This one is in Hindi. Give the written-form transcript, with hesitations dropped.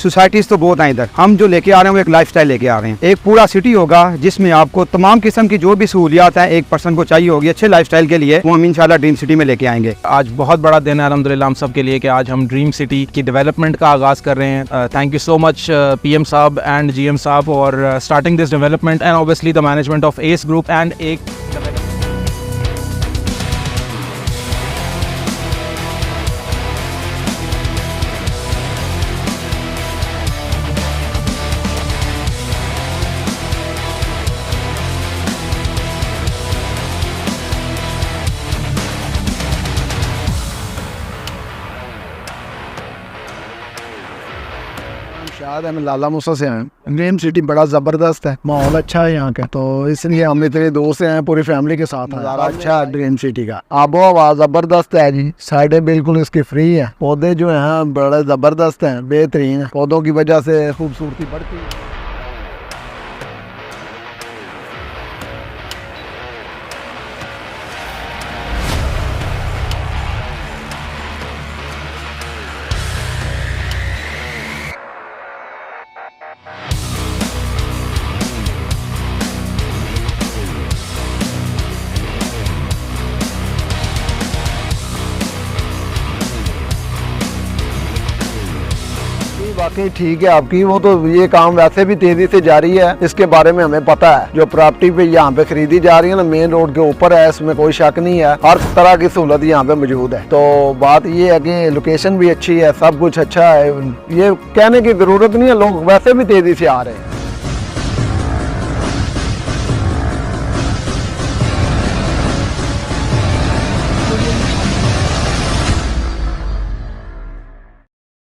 सोसाइटीज तो बहुत हैं इधर। हम जो लेके आ रहे हैं वो एक लाइफस्टाइल लेके आ रहे हैं। एक पूरा सिटी होगा जिसमें आपको तमाम किस्म की जो भी सहूलियात है एक पर्सन को चाहिए होगी अच्छे लाइफस्टाइल के लिए, वो हम इंशाल्लाह ड्रीम सिटी में लेके आएंगे। आज बहुत बड़ा दिन है अल्हम्दुलिल्लाह हम सब के लिए कि आज हम ड्रीम सिटी की डेवलपमेंट का आगाज़ कर रहे हैं। Thank you so much PM साहब एंड GM साहब और starting this development and obviously the management of S group and एक शायद हम लाला मूसा से आए। ड्रीम सिटी बड़ा ज़बरदस्त है, माहौल अच्छा है यहाँ का, तो इसलिए हम इतने दोस्त हैं पूरी फैमिली के साथ। नज़ारा अच्छा है ड्रीम सिटी का, आबो हवा ज़बरदस्त है जी, साइडें बिल्कुल इसकी फ्री है, पौधे जो हैं बड़े ज़बरदस्त हैं, बेहतरीन है, पौधों की वजह से खूबसूरती बढ़ती है। वाकई ठीक है आपकी, वो तो ये काम वैसे भी तेजी से जारी है, इसके बारे में हमें पता है। जो प्रॉपर्टी पे यहाँ पे खरीदी जा रही है ना, मेन रोड के ऊपर है, इसमें कोई शक नहीं है, हर तरह की सहूलत यहाँ पे मौजूद है। तो बात ये है कि लोकेशन भी अच्छी है, सब कुछ अच्छा है, ये कहने की जरूरत नहीं है, लोग वैसे भी तेजी से आ रहे हैं।